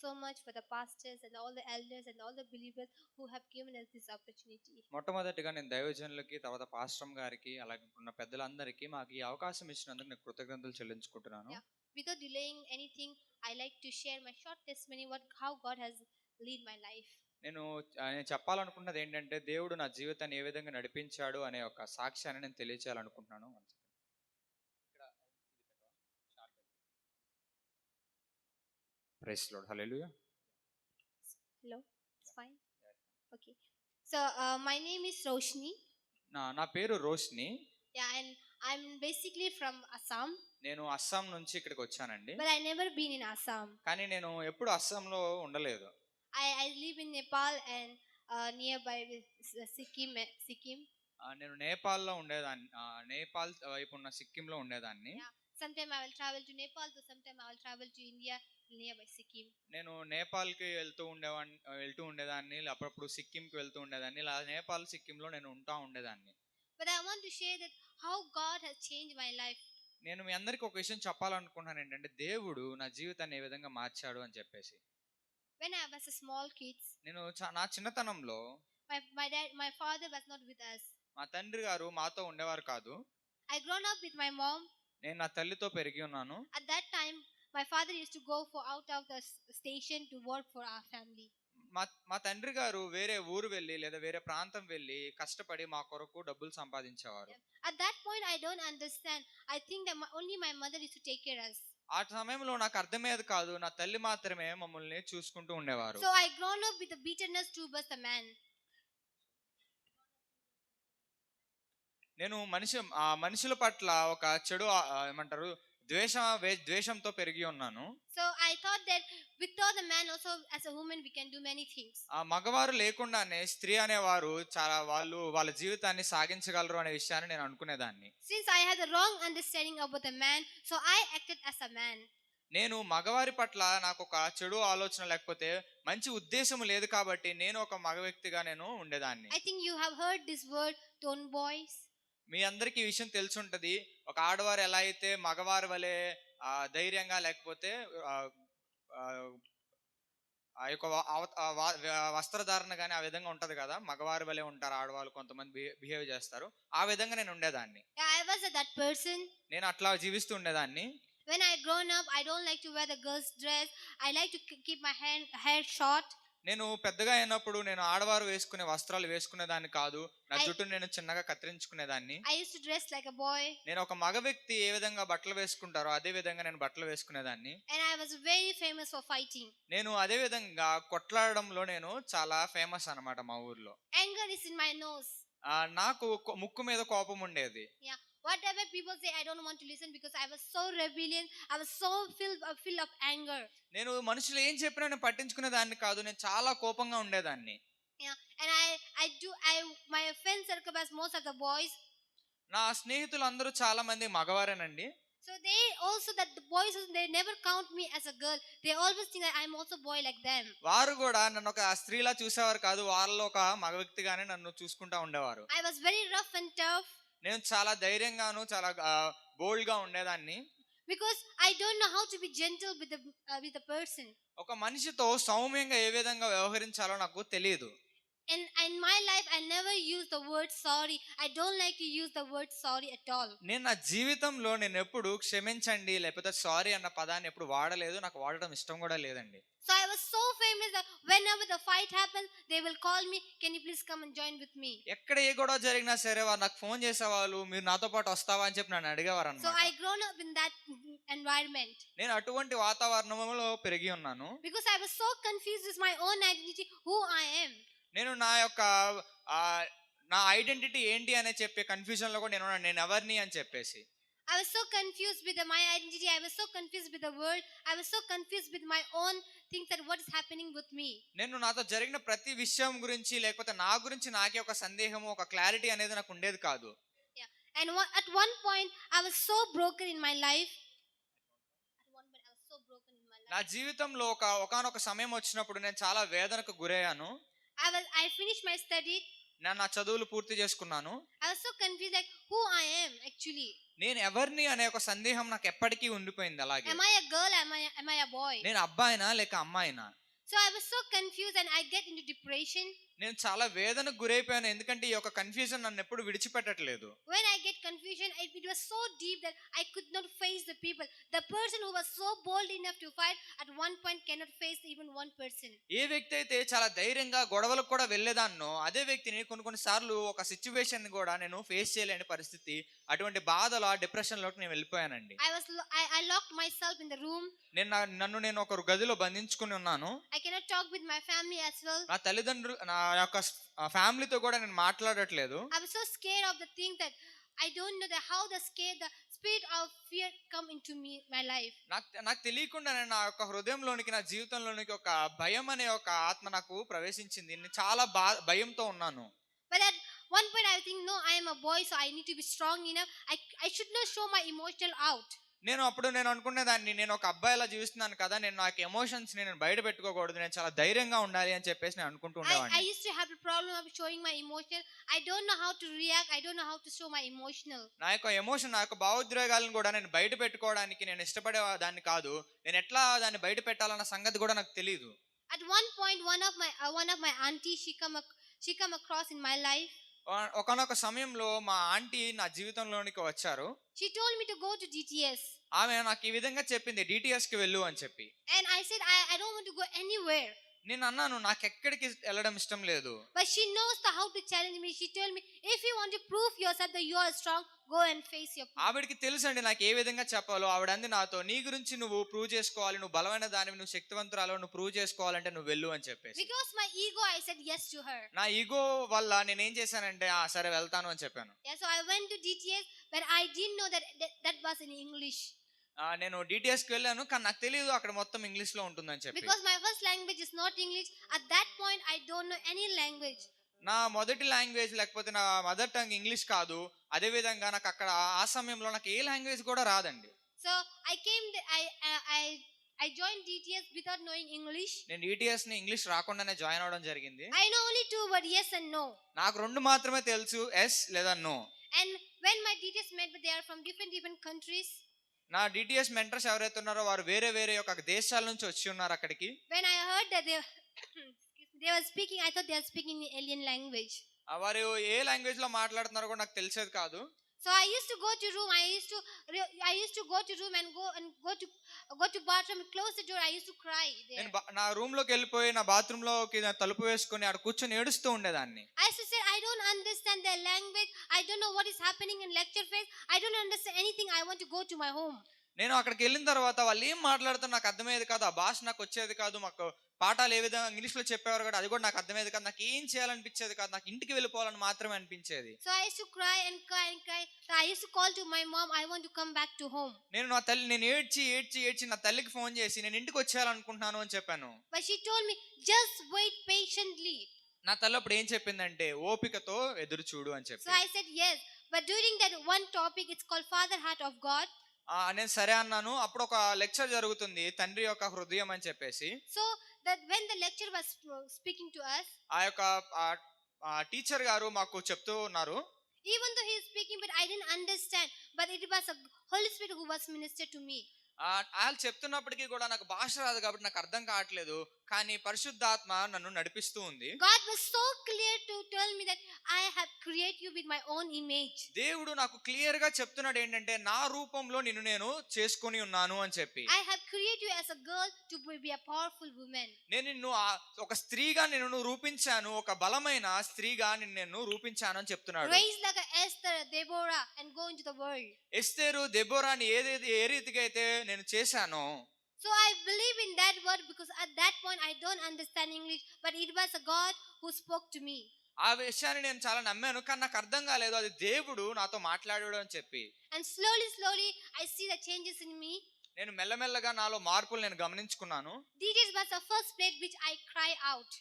so much for the pastors and all the elders and all the believers who have given us this opportunity. మొట్టమొదటిగా నేను దైవజనులకి, తర్వాత pastor గారికి, అలాగే ఉన్న పెద్దలందరికీ మాకు ఈ అవకాశం ఇచ్చినందుకు నేను కృతజ్ఞతలు చెల్లించుకుంటున్నాను. Yeah. Without delaying anything, I like to share my short testimony how God has led my life. నేను చెప్పాలనుకున్నది ఏంటంటే, దేవుడు నా జీవితాన్ని ఏ విధంగా నడిపించాడు అనే ఒక సాక్ష్యాన్ని నేను తెలియచేయాలనుకుంటున్నాను. Praise lord, hallelujah. Hello, it's fine. Okay. So my name is Roshni. నా పేరు Roshni. Yeah, and I'm basically from Assam. నేను అస్సాం నుంచి ఇక్కడికి వచ్చానండి. But I never been in Assam. కానీ నేను ఎప్పుడు అస్సాంలో ఉండలేదు. I live in Nepal and nearby Sikkim. నేను నేపాల్లో ఉండేదాన్ని. నేపాల్ వైపు ఉన్న సిక్కింలో ఉండేదాన్ని. Yeah. Sometime I will travel to Nepal, so sometime I will travel to India nearby Sikkim. నేను నేపాల్కి వెళ్తూ ఉండేదాన్ని, అప్పుడప్పుడు సిక్కింకి వెళ్తూ ఉండేదాన్ని. ఇలా నేపాల్, సిక్కింలో నేను ఉండేదాన్ని. But I want to share that how God has changed my life. నేను మీ అందరికి ఒక విషయం చెప్పాలనుకుంటున్నాను, ఏంటంటే దేవుడు నా జీవితాన్ని ఏ విధంగా మార్చాడు అని చెప్పేసి. When I was a small kid, నేను నా చిన్నతనంలో my father was not with us. మా తండ్రి గారు మాతో ఉండేవారు కాదు. I grown up with my mom. నేను నా తల్లితో పెరిగి ఉన్నాను. At that time my father used to go out of the station to work for our family. మా తండ్రి గారు వేరే ఊరు వెళ్ళి లేదా వేరే ప్రాంతం వెళ్ళి కష్టపడి మా కొరకు డబ్బులు సంపాదించేవారు. At that point I don't understand. I think that only my mother used to take care of us. ఆ సమయంలో నాకు అర్థమయ్యేది కాదు, నా తల్లి మాత్రమే మమ్మల్ని చూసుకుంటూ ఉండేవారు. So I grown up with the bitterness towards the man. నేను మనుషుల పట్ల ఒక చెడు ఏమంటారు ద్వేషంతో పెరిగి ఉన్నాను. So I thought that without the man also as a woman we can do many things. ఆ మగవారు లేకుండానే స్త్రీ అనేవారు చాలా వాళ్ళ జీవితాన్ని సాగించగలరు అనే విషయాన్ని నేను అనుకునేదాన్ని. Since I had the wrong understanding about the man, so I acted as a man. నేను మగవారి పట్ల నాకు ఒక చెడు ఆలోచన లేకపోతే మంచి ఉద్దేశం లేదు కాబట్టి నేను ఒక మగ వ్యక్తిగా నేను ఉండేదాన్ని. I think you have heard this word tomboys. మీ అందరికీ ఈ విషయం తెలుసుంటది. ఒక ఆడవారు ఎలా అయితే మగవారి వలె ధైర్యంగా లేకపోతే ఆ యొక్క వస్త్రధారణ కానీ ఆ విధంగా ఉంటది కదా, మగవారి వలె ఉంటారు ఆడవాళ్ళు, కొంతమంది బిహేవ్ చేస్తారు. ఆ విధంగా నేను ఉండేదాన్ని. I was that person. నేను అట్లా జీవిస్తూ ఉండేదాన్ని. When I grown up, I don't like to wear the girls dress. I like to keep my hair short. నేను పెద్దగా అయినప్పుడు నేను ఆడవారు వేసుకునే వస్త్రాలు వేసుకునేదాన్ని కాదు. నా జుట్టును నేను చిన్నగా కత్తిరించుకునేదాన్ని. I used to dress like a boy. నేను ఒక మగ వ్యక్తి ఏ విధంగా బట్టలు వేసుకుంటారో అదే విధంగా నేను బట్టలు వేసుకునేదాన్ని. And I was very famous for fighting. నేను అదే విధంగా కొట్లాడడంలో నేను చాలా ఫేమస్ అన్నమాట మా ఊర్లో. Anger is in my nose. నాకు ముక్కు మీద కోపం ఉండేది. Yeah. Whatever people say, I don't want to listen because I was so rebellious. I was so filled of anger. నేను మనుషులు ఏం చెప్పినా నేను పట్టించుకునేదాన్ని కాదు. నేను చాలా కోపంగా ఉండేదాన్ని. Yeah, and my friend circle was most of the boys. నా స్నేహితులు అందరూ చాలా మంది మగవారేనండి. So they also that the boys they never count me as a girl. They always think that I'm also boy like them. వారు కూడా నన్ను ఒక స్త్రీలా చూసేవారు కాదు. వాళ్ళలో ఒక మగ వ్యక్తిగానే నన్ను చూసుకుంటా ఉండేవారు. I was very rough and tough. నేను చాలా ధైర్యంగాను చాలా బోల్డ్ గా ఉండేదాన్ని. Because I don't know how to be gentle with the person. ఒక మనిషితో సౌమ్యంగా ఏ విధంగా వ్యవహరించాలో నాకు తెలియదు. And in my life I never use the word sorry. I don't like to use the word sorry at all. నేను నా జీవితంలో నేను ఎప్పుడు క్షమించండి లేకపోతే సారీ అన్న పదాన్ని ఎప్పుడు వాడలేదు. నాకు వాడడం ఇష్టం కూడా లేదండి. So I was so famous that whenever the fight happens, they will call me, can you please come and join with me? ఎక్కడ ఏ గొడవ జరిగినా సరే వారు నాకు ఫోన్ చేసేవాళ్ళు, మీరు నాతో పాటు వస్తావా అని చెప్పి నన్ను అడిగేవారు అన్నమాట. So I grown up in that environment. నేను అటువంటి వాతావరణంలో పెరిగి ఉన్నాను. Because I was so confused with my own identity, who I am. నేను నా ఐడెంటిటీ ఏంటి అనే చెప్పే కన్ఫ్యూజన్ లో కూడా నేను ఎవరిని అని చెప్పేసి. I was so confused with my identity. I was so confused with the world. I was so confused with my own things that what is happening with me. నేను నాతో జరిగిన ప్రతి విషయం గురించి లేకపోతే నా గురించి నాకే ఒక సందేహము, ఒక క్లారిటీ అనేది నాకు ఉండేది కాదు. Yeah. And at one point I was so broken in my life. నా జీవితంలో ఒకానొక సమయం వచ్చినప్పుడు నేను చాలా వేదనకు గురయ్యాను. I finished my study. నేను నా చదువులు పూర్తి చేసుకున్నాను. I was so confused like who I am actually. నేను ఎవరిని అనే ఒక సందేహం నాకు ఎప్పటికీ ఉండిపోయింది అలాగే. Am I a girl? Am I a boy? నేను అబ్బాయినా లేక అమ్మాయినా? So I was so confused and I get into depression. నేను చాలా వేదనకు గురైపోయాను, ఎందుకంటే ఈ యొక్క కన్ఫ్యూజన్ నన్ను ఎప్పుడు విడిచిపెట్టట్లేదు. When I get confusion, it was so deep that I could not face the people. The person who was so bold enough to fight at one point cannot face even one person. ఏ వ్యక్తి అయితే చాలా ధైర్యంగా గొడవలకు కూడా వెళ్ళేదాన్నో అదే వ్యక్తిని కొన్ని సార్లు ఒక సిచ్యువేషన్ కూడా నేను ఫేస్ చేయలేని పరిస్థితి, అటువంటి బాధలో ఆ డిప్రెషన్ లోకి నేను వెళ్ళిపోయానండి. I locked myself in the room. నన్ను ఒక గదిలో బంధించుకుని ఉన్నాను. I cannot talk with my family as well. నా తల్లిదండ్రులు, నా యొక్క ఫ్యామిలీతో కూడా నేను మాట్లాడట్లేదు. I was so scared of the thing that I don't know how the spirit of fear come into my life. నాకు తెలియకుండా నా యొక్క హృదయంలోనికి, నా జీవితంలోనికి ఒక భయం అనే ఒక ఆత్మ నాకు ప్రవేశించింది. నేను చాలా భయంతో ఉన్నాను. But at one point I think, no, I am a boy, so I need to be strong enough. I should not show my emotional out. నేను అనుకునేదాన్ని, నేను ఒక అబ్బాయిలా జీవిస్తున్నాను కదా, నేను నాకు ఎమోషన్స్ నేను బయట పెట్టుకోకూడదు, నేను చాలా ధైర్యంగా ఉండాలి అని చెప్పేసి నేను అనుకుంటూ ఉండేవాడిని. I used to have a problem of showing my emotion. I don't know how to react. I don't know how to show my emotional. నా యొక్క ఎమోషన్, నా యొక్క భావోద్వేగాలను కూడా నేను బయట పెట్టుకోవడానికి నేను ఇష్టపడే దాన్ని కాదు. నేను ఎట్లా దాన్ని బయట పెట్టాలన్న సంగతి కూడా నాకు తెలియదు. At one point, one of my aunties, she come across in my life. ఒకనొక సమయంలో మా ఆంటీ నా జీవితంలోనికి వచ్చారు. She told me to go to DTS. ఆమె నాకు ఈ విధంగా చెప్పింది, DTS కి వెళ్ళు అని చెప్పి. And I said I don't want to go anywhere. నేను అన్నాను, నాకు ఎక్కడికి వెళ్ళడం ఇష్టం లేదు. But she knows how to challenge me. She told me, if you want to prove yourself that you are strong, go and face your problem. ఆవిడకి తెలుసండి నాకు ఏ విధంగా చెప్పాలో. ఆవిడ అంది నాతో, నీ గురించి నువ్వు ప్రూవ్ చేసుకోవాలి, నువ్వు బలమైన దానివి, నువ్వు శక్తివంతురాలు, నువ్వు ప్రూవ్ చేసుకోవాలంటే నువ్వు వెళ్ళు అని చెప్పేసి. Because my ego, I said yes to her. నా ఈగో వల్ల నేను ఏం చేశానంటే, సరే వెళ్తాను అని చెప్పాను. Yeah, so I went to DTS, but I didn't know that was in English. నేను DTS కి వెళ్ళాను, కానీ నాకు తెలియదు అక్కడ మొత్తం ఇంగ్లీష్ లో ఉంటుందని చెప్పి. Because my first language is not English. At that point I don't know any language. నా మొదటి లాంగ్వేజ్ లేకపోతే నా మదర్ టంగ్ ఇంగ్లీష్ కాదు. అదే విధంగా నాకు అక్కడ ఆ సమయంలో నాకు ఏ లాంగ్వేజ్ కూడా రాదండి. So I joined DTS without knowing English. నేను DTS ని ఇంగ్లీష్ రాకుండానే జాయిన్ అవడం జరిగింది. I know only two words, yes and no. నాకు రెండు మాత్రమే తెలుసు, ఎస్ లేదా no. And when my DTS met, they are from different countries. నా DTS మెంటర్స్ ఎవరైతే ఉన్నారో వారు వేరే యొక్క దేశాల నుంచి వచ్చి ఉన్నారు అక్కడికి. When I heard that they were speaking, I thought they were speaking in alien language. వారు ఏ లాంగ్వేజ్ లో మాట్లాడుతున్నారో కూడా నాకు తెలిసేది కాదు. So I used to go to room. I used to go to room and go to bathroom, close the door. I used to cry there. నేను నా room లోకి వెళ్ళిపోయి నా బాత్రూమ్ లోకి తలుపు వేసుకొని అక్కడ కూర్చొని ఏడుస్తూ ఉండేదాన్ని. I used to say, I don't understand their language. I don't know what is happening in lecture phase. I don't understand anything. I want to go to my home. నేను అక్కడికి వెళ్ళిన తర్వాత వాళ్ళు ఏం మాట్లాడుతారు నాకు అర్థమయ్యేది కాదు. ఆ భాష నాకు వచ్చేది కాదు. మాకు పాఠాలు ఏ విధంగా ఇంగ్లీష్ లో చెప్పేవారు కూడా అది కూడా నాకు అర్థమయ్యేది కాదు. నాకు ఏం చేయాలనిపించేది కాదు. నాకు ఇంటికి వెళ్ళిపోవాలని మాత్రమే అనిపించేది. So I used to cry and cry and cry. So I used to call to my mom, I want to come back to home. నేను ఏడ్చి నా తల్లికి ఫోన్ చేసి నేను ఇంటికి వచ్చేయాలనుకుంటున్నాను అని చెప్పాను. But she told me, just wait patiently. నా తల్లి అప్పుడు ఏం చెప్పిందంటే, ఓపికతో ఎదురు చూడు అని చెప్పి. So I said yes. But during that one topic, it's called Father Heart of God. నేను సరే అన్నాను. అప్పుడు ఒక లెక్చర్ జరుగుతుంది, తండ్రి యొక్క హృదయం అని చెప్పేసి. So that when the lecturer was speaking to us, ఆ యొక్క టీచర్ గారు మాకు చెప్తూ ఉన్నారు. Even though he is speaking, but I didn't understand. But it was a Holy Spirit who was ministered to me. వాళ్ళు చెప్తున్నప్పటికీ కూడా నాకు భాష రాదు కాబట్టి నాకు అర్థం కావట్లేదు, కానీ పరిశుద్ధాత్మ నన్ను నడిపిస్తూ ఉంది. God was so clear to tell me that I have created you with my own image. దేవుడు నాకు క్లియర్ గా చెప్తున్నాడు ఏంటంటే, నా రూపంలో నిన్ను నేను చేసుకొని ఉన్నాను అని చెప్పి. I have created you as a girl to be a powerful woman. నేను నిన్ను ఒక స్త్రీగా నిన్ను రూపించాను, ఒక బలమైన స్త్రీగా నిన్ను రూపించాను అని చెప్తున్నాడు. Raised like a Esther, Deborah and go into the world. ఎస్తేరు దెబోరాని ఏ రీతిగా అయితే నేను చేశానో. So I believe in that word because at that point I don't understand English, but it was a God who spoke to me. ఆ విషయాన్ని నేను చాలా నమ్మాను, కానీ నాకు అర్థం కాలేదు అది దేవుడు నాతో మాట్లాడాడు అని చెప్పి. And slowly I see the changes in me. నేను మెల్లమెల్లగా నాలో మార్పులు నేను గమనించుకున్నాను. This was the first place which I cry out.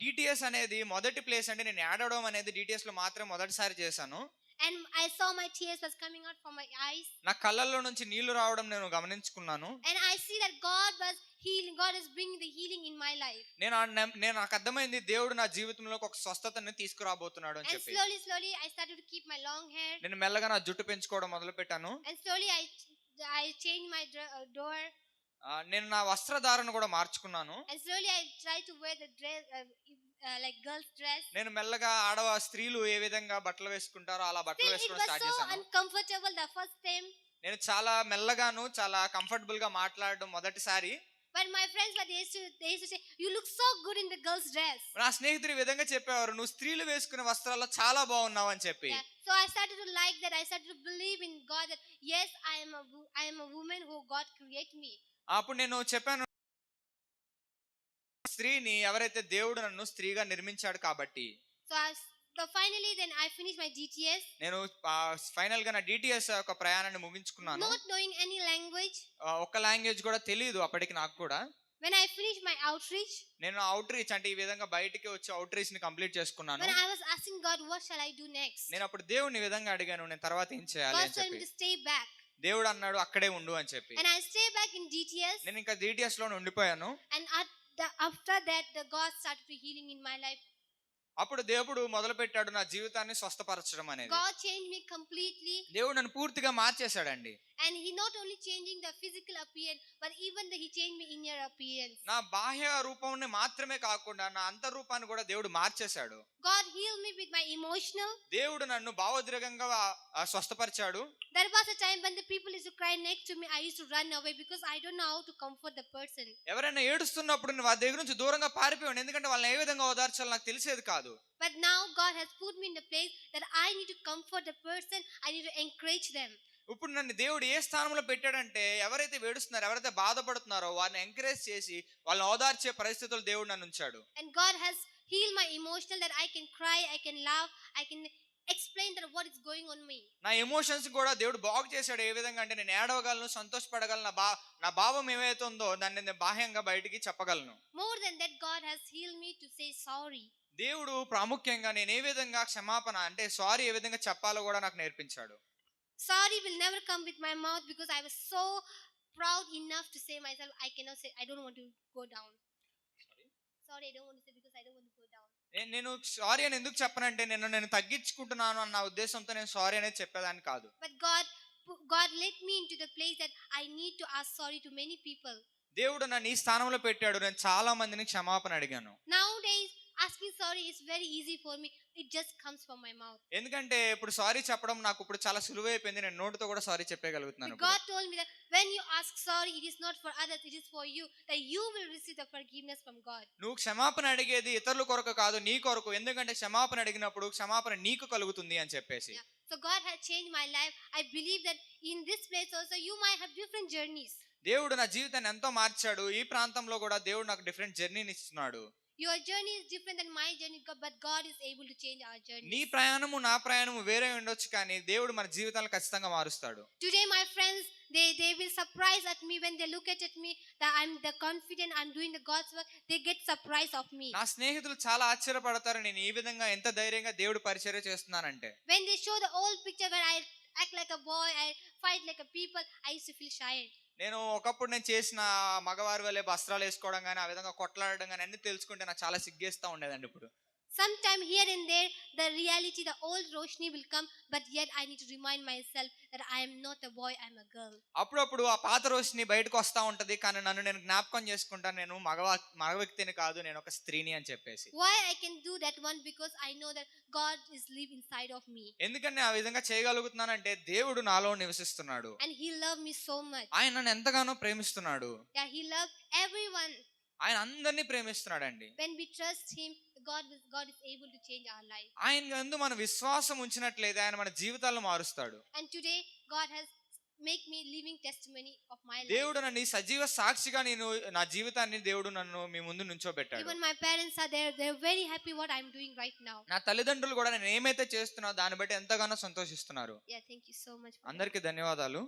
DTS అనేది మొదటి ప్లేస్ అండి. నేను ఏడవడం అనేది DTS లో మాత్రం మొదటిసారి చేశాను. And I saw my tears was coming out from my eyes. నా కళ్ళల్లో నుంచి నీళ్లు రావడం నేను గమనించుకున్నాను. And I see that God was healing. God is bringing the healing in my life. నేను నాకు అర్థమైంది దేవుడు నా జీవితంలోకి ఒక స్వస్థతని తీసుకురాబోతున్నాడు అని And చెప్పి. slowly I started to keep my long hair. నేను మెల్లగా నా జుట్టు పెంచుకోవడం మొదలు పెట్టాను. And slowly I changed my door. నేను నా వస్త్రధారణ కూడా మార్చుకున్నాను. And slowly I tried to wear the dress like girls dress. నేను మెల్లగా ఆడవ స్త్రీలు ఏ విధంగా బట్టలు వేసుకుంటారో అలా బట్టలు వేసుకోవడం స్టార్ట్ It was so చేశాను. uncomfortable the first time. నేను చాలా మెల్లగాను చాలా కంఫర్టబుల్ గా మాట్లాడడం మొదటిసారి. But my friends, they used to say, you look so good in the girls dress. నా స్నేహితులు ఈ విధంగా చెప్పేవారు, నువ్వు స్త్రీలు వేసుకునే వస్త్రాల్లో చాలా బాగున్నావు అని చెప్పి. So I started to like that. I started to believe in God that yes, I am a woman who God created me. అప్పుడు నేను చెప్పాను, స్త్రీని ఎవరైతే దేవుడు నన్ను స్త్రీగా నిర్మించాడు కాబట్టి. So finally then I finished my DTS. నేను ఫైనల్ గా నా DTS ఒక ప్రయాణాన్ని ముగించుకున్నాను. Not knowing any language. ఒక్క లాంగ్వేజ్ కూడా తెలియదు అప్పటికి నాకు కూడా. When I finished my outreach. నేను అవుట్రీచ్ అంటే ఈ విధంగా బయటికి వచ్చి అవుట్రీచ్ ని కంప్లీట్ చేసుకున్నాను. When I was asking God, what shall I do next? నేను అప్పుడు దేవుడిని ఈ విధంగా అడిగాను, నేను తర్వాత ఏం చేయాలి అని చెప్పి. God told me to stay back. దేవుడు అన్నాడు అక్కడే ఉండు అని చెప్పి. And I stay back in DTS. నేను ఇంకా DTS లో ఉండిపోయాను. And after that the God started to healing in my life. అప్పుడు దేవుడు మొదలు పెట్టాడు నా జీవితాన్ని స్వస్థపరచడం అనేది. God changed me completely. దేవుడు నన్ను పూర్తిగా మార్చేశాడండి. And he not only changing the physical appearance but even he changed me inner appearance. నా బాహ్య రూపాన్ని మాత్రమే కాకుండా నా అంతర్ రూపాన్ని కూడా దేవుడు మార్చేశాడు. God healed me with my emotional. దేవుడు నన్ను భావోద్రేకంగా స్వస్థపరిచాడు. There was a time when the people used to cry next to me. I used to run away because I don't know how to comfort the person. ఎవరైనా ఏడుస్తున్నప్పుడు నేను వారి దగ్గర నుంచి దూరంగా పారిపోయాను, ఎందుకంటే వాళ్ళని ఏ విధంగా ఓదార్చాలో నాకు తెలిసేది కాదు. But now God has put me in the place that I need to comfort the person. I need to encourage them. ఇప్పుడు నన్ను దేవుడు ఏ స్థానంలో పెట్టాడంటే ఎవరైతే ఏడుస్తున్నారో ఎవరైతే బాధపడుతున్నారో వారిని ఎంకరేజ్ చేసి వాళ్ళని ఓదార్చే పరిస్థితులు దేవుడు నన్ను ఉంచాడు. And God has healed my emotional that I can cry, I can laugh, I can explain that what is going on me. నా ఎమోషన్స్ కూడా దేవుడు బాగు చేశాడు. ఏ విధంగా అంటే నేను ఏడవగలను, సంతోషపడగలను, నా భావం ఏమైతే ఉందో దాన్ని నేను బాహ్యంగా బయటికి చెప్పగలను. More than that, God has healed me to say sorry. దేవుడు ప్రాముఖ్యంగా నేను ఏ విధంగా క్షమాపణ అంటే సారీ ఏ విధంగా చెప్పాలో కూడా నాకు నేర్పించాడు. Sorry will never come with my mouth because I was so proud enough to say myself, I cannot say, I don't want to go down. Sorry, I don't want to say because I don't want to go down. నేను sorry అని ఎందుకు చెప్పనంటే నేను తగ్గించుకుంటున్నాను అన్న ఉద్దేశంతో నేను sorry అనేది చెప్పేదాన్ని కాదు. But God led me into the place that I need to ask sorry to many people. దేవుడు నన్ను ఈ స్థానంలో పెట్టాడు. నేను చాలా మందిని క్షమాపణ అడిగాను. Nowadays asking sorry is very easy for me. It just comes from my mouth. ఎందుకంటే ఇప్పుడు సారీ చెప్పడం నాకు ఇప్పుడు చాలా సులువైపోయింది. నేను నోటితో కూడా sorry చెప్పగలుగుతున్నాను. God told me that when you ask sorry, it is not for others, it is for you, that you will receive the forgiveness from God. నువ్వు క్షమాపణ అడిగేది ఇతరుల కొరకు కాదు, నీ కొరకు. ఎందుకంటే క్షమాపణ అడిగినప్పుడు క్షమాపణ నీకు కలుగుతుంది అని చెప్పేసి. So God has changed my life. I believe that in this place also you might have different journeys. దేవుడు నా జీవితాన్ని ఎంతో మార్చాడు. ఈ ప్రాంతంలో కూడా దేవుడు నాకు డిఫరెంట్ జర్నీని ఇస్తున్నాడు. Your journey is different than my journey, but God is able to change our journey. నీ ప్రయాణము నా ప్రయాణము వేరే ఉండొచ్చు, కానీ దేవుడు మన జీవితాలను ఖచ్చితంగా మారుస్తాడు. Today my friends, they will surprise at me when they look at me that I'm the confident, I'm doing the God's work. They get surprised of me. నా స్నేహితులు చాలా ఆశ్చర్యపడతారు నేను ఈ విధంగా ఎంత ధైర్యంగా దేవుడు పరిచర్య చేస్తున్నానంటే. When they show the old picture where I act like a boy, I fight like a people, I used to feel shy. నేను ఒకప్పుడు నేను చేసిన మగవారి వల్లే వస్త్రాలు వేసుకోవడం కానీ ఆ విధంగా కొట్లాడడం కానీ అన్ని తెలుసుకుంటే నాకు చాలా సిగ్గేస్తా ఉండేదండి. ఇప్పుడు sometime here and there the reality, the old Roshni will come, but yet I need to remind myself that I am not a boy, I am a girl. అప్పుడప్పుడు ఆ పాత రోషిని బయటకు వస్తా ఉంటది, కానీ నన్ను నేను జ్ఞాపకం చేసుకుంటాను, నేను మగ వ్యక్తిని కాదు, నేను ఒక స్త్రీని అని చెప్పేసి. Why I can do that one? Because I know that God is live inside of me. ఎందుకని ఆ విధంగా చేయగలుగుతున్నానంటే దేవుడు నాలో నివసిస్తున్నాడు. And he loved me so much. ఆయన నన్ను ఎంతగానో ప్రేమిస్తున్నాడు. Yeah, he loved everyone. ఆయన అందరినీ ప్రేమిస్తున్నాడండి. When we trust him, God is able to change our life. ఆయన యందు మన విశ్వాసం ఉంచినట్లయితే ఆయన మన జీవితాలను మారుస్తాడు. And today God has make me living testimony of my life. దేవుడు నన్ను సజీవ సాక్షిగా నా జీవితాన్ని దేవుడు నన్ను మీ ముందు నుంచోబెట్టాడు. Even my parents are there, they're very happy what I'm doing right now. నా తల్లిదండ్రులు కూడా నేను ఏమైతే చేస్తున్నా దాన్ని బట్టి ఎంతగానో సంతోషిస్తున్నారు. Yeah, thank you so much. అందరికీ ధన్యవాదాలు.